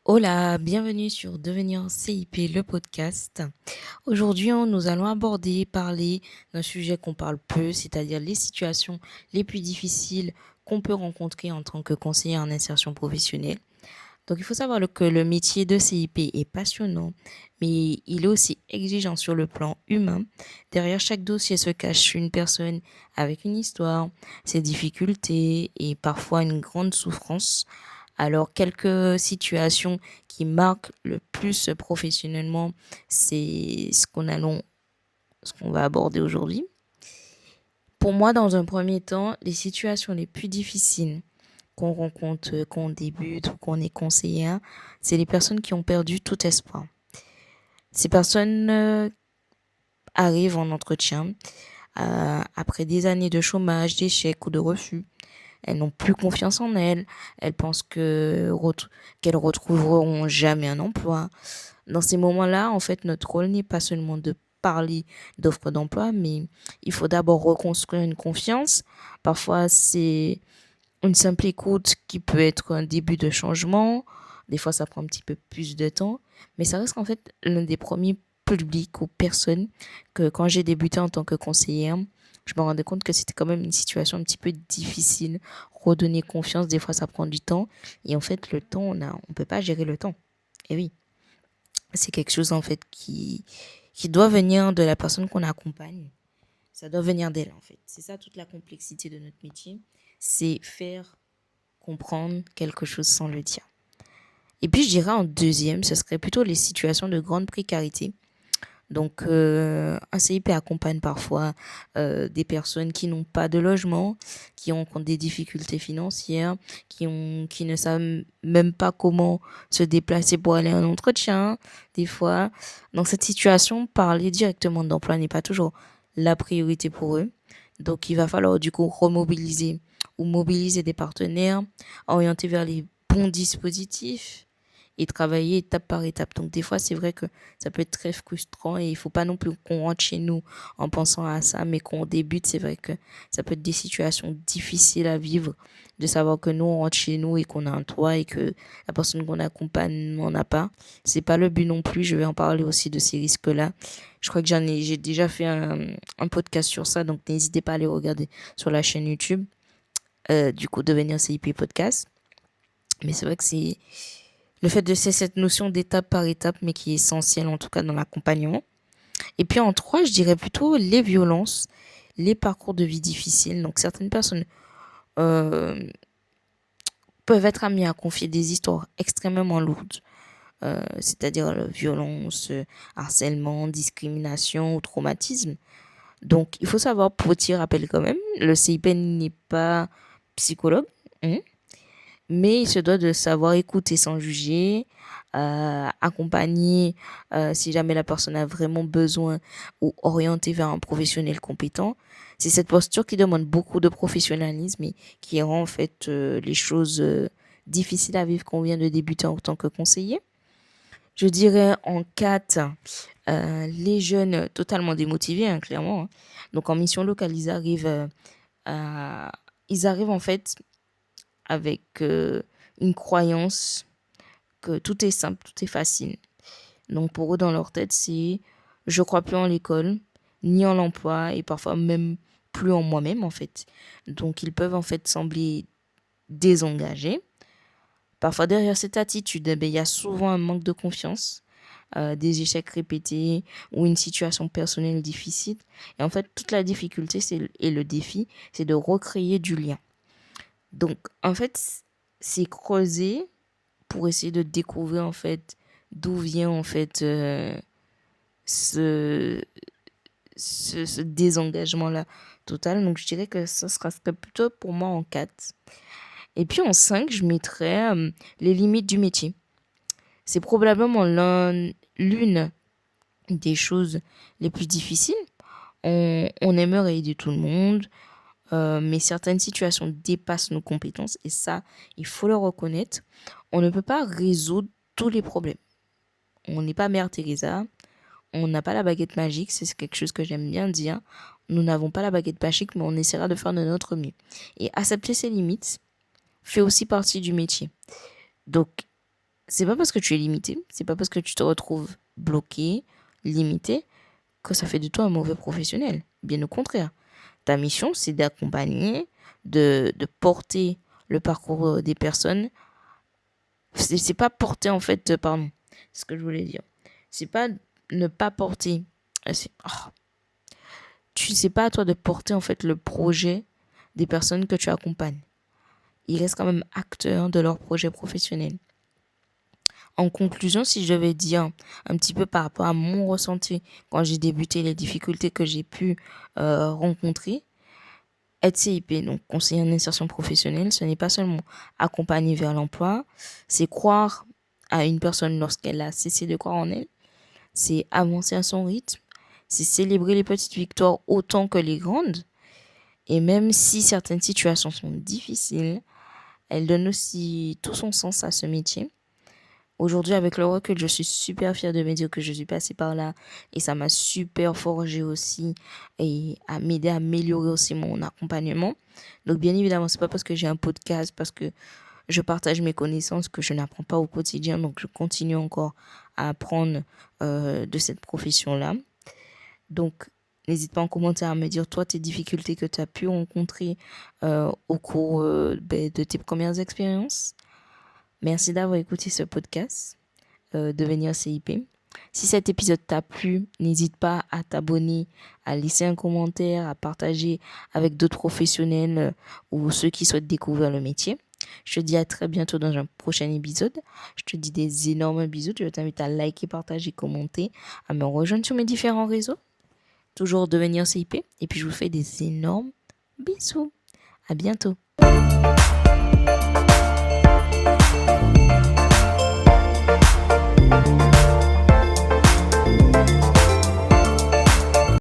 Hola, bienvenue sur Devenir CIP, le podcast. Aujourd'hui, nous allons parler d'un sujet qu'on parle peu, c'est-à-dire les situations les plus difficiles qu'on peut rencontrer en tant que conseiller en insertion professionnelle. Donc, il faut savoir que le métier de CIP est passionnant, mais il est aussi exigeant sur le plan humain. Derrière chaque dossier se cache une personne avec une histoire, ses difficultés et parfois une grande souffrance. Alors, quelques situations qui marquent le plus professionnellement, c'est ce qu'on va aborder aujourd'hui. Pour moi, dans un premier temps, les situations les plus difficiles qu'on rencontre quand on débute ou qu'on est conseiller, c'est les personnes qui ont perdu tout espoir. Ces personnes arrivent en entretien après des années de chômage, d'échecs ou de refus. Elles n'ont plus confiance en elles. Elles pensent qu'elles retrouveront jamais un emploi. Dans ces moments-là, en fait, notre rôle n'est pas seulement de parler d'offres d'emploi, mais il faut d'abord reconstruire une confiance. Parfois, c'est une simple écoute qui peut être un début de changement. Des fois, ça prend un petit peu plus de temps, mais ça reste en fait l'un des premiers publics ou personnes que quand j'ai débuté en tant que conseillère, je me rendais compte que c'était quand même une situation un petit peu difficile. Redonner confiance, des fois, ça prend du temps. Et en fait, le temps, on peut pas gérer le temps. Et oui, c'est quelque chose en fait qui doit venir de la personne qu'on accompagne. Ça doit venir d'elle en fait. C'est ça toute la complexité de notre métier, c'est faire comprendre quelque chose sans le dire. Et puis je dirais en deuxième, ce serait plutôt les situations de grande précarité. Donc un CIP accompagne parfois des personnes qui n'ont pas de logement, qui rencontrent des difficultés financières, qui ne savent même pas comment se déplacer pour aller à un entretien. Des fois, dans cette situation, parler directement d'emploi n'est pas toujours la priorité pour eux. Donc il va falloir du coup remobiliser ou mobiliser des partenaires, orienter vers les bons dispositifs et travailler étape par étape. Donc des fois, c'est vrai que ça peut être très frustrant et il faut pas non plus qu'on rentre chez nous en pensant à ça, mais qu'on débute, c'est vrai que ça peut être des situations difficiles à vivre, de savoir que nous, on rentre chez nous et qu'on a un toit et que la personne qu'on accompagne n'en a pas. C'est pas le but non plus. Je vais en parler aussi de ces risques-là. Je crois que j'ai déjà fait un podcast sur ça, donc n'hésitez pas à aller regarder sur la chaîne YouTube. Du coup, devenir CIP podcast. Mais c'est vrai que c'est le fait de c'est cette notion d'étape par étape, mais qui est essentielle en tout cas dans l'accompagnement. Et puis en trois, je dirais plutôt les violences, les parcours de vie difficiles. Donc certaines personnes euh, peuvent être amenées à confier des histoires extrêmement lourdes, c'est-à-dire violence, harcèlement, discrimination ou traumatisme. Donc il faut savoir, petit rappel quand même, le CIPN n'est pas psychologue. Hein, mais il se doit de savoir écouter sans juger, accompagner si jamais la personne a vraiment besoin ou orienter vers un professionnel compétent. C'est cette posture qui demande beaucoup de professionnalisme et qui rend en fait les choses difficiles à vivre quand on vient de débuter en tant que conseiller. Je dirais en 4, les jeunes totalement démotivés, hein, clairement, hein. Donc en mission locale, à- ils arrivent en fait avec une croyance que tout est simple, tout est facile. Donc pour eux, dans leur tête, c'est je crois plus en l'école, ni en l'emploi, et parfois même plus en moi-même, en fait. Donc ils peuvent en fait sembler désengagés. Parfois derrière cette attitude, il y a souvent un manque de confiance, des échecs répétés ou une situation personnelle difficile. Et en fait, toute la difficulté et le défi, c'est de recréer du lien. Donc, en fait, c'est creuser pour essayer de découvrir en fait d'où vient en fait ce, ce désengagement-là total. Donc je dirais que ça serait plutôt pour moi en 4. Et puis en 5, je mettrais les limites du métier. C'est probablement l'une des choses les plus difficiles. On aimerait aider tout le monde, mais certaines situations dépassent nos compétences et ça, il faut le reconnaître. On ne peut pas résoudre tous les problèmes. On n'est pas Mère Teresa, on n'a pas la baguette magique, c'est quelque chose que j'aime bien dire. Nous n'avons pas la baguette magique, mais on essaiera de faire de notre mieux. Et accepter ses limites fait aussi partie du métier. Donc, c'est pas parce que tu es limité, c'est pas parce que tu te retrouves bloqué, limité, que ça fait de toi un mauvais professionnel. Bien au contraire. Ta mission, c'est d'accompagner, de porter le parcours des personnes. C'est pas porter, en fait, pardon, c'est ce que je voulais dire. C'est pas ne pas porter. Tu sais pas à toi de porter, en fait, le projet des personnes que tu accompagnes. Ils restent quand même acteurs de leur projet professionnel. En conclusion, si je devais dire un petit peu par rapport à mon ressenti quand j'ai débuté, les difficultés que j'ai pu rencontrer, être CIP, donc conseiller en insertion professionnelle, ce n'est pas seulement accompagner vers l'emploi, c'est croire à une personne lorsqu'elle a cessé de croire en elle, c'est avancer à son rythme, c'est célébrer les petites victoires autant que les grandes. Et même si certaines situations sont difficiles, elles donnent aussi tout son sens à ce métier. Aujourd'hui, avec le recul, je suis super fière de me dire que je suis passée par là et ça m'a super forgé aussi et à m'aider à améliorer aussi mon accompagnement. Donc, bien évidemment, c'est pas parce que j'ai un podcast, parce que je partage mes connaissances que je n'apprends pas au quotidien. Donc, je continue encore à apprendre de cette profession-là. Donc, n'hésite pas en commentaire à me dire, toi, tes difficultés que tu as pu rencontrer au cours de tes premières expériences. Merci d'avoir écouté ce podcast, Devenir CIP. Si cet épisode t'a plu, n'hésite pas à t'abonner, à laisser un commentaire, à partager avec d'autres professionnels ou ceux qui souhaitent découvrir le métier. Je te dis à très bientôt dans un prochain épisode. Je te dis des énormes bisous. Je t'invite à liker, partager, commenter, à me rejoindre sur mes différents réseaux. Toujours Devenir CIP. Et puis je vous fais des énormes bisous. À bientôt.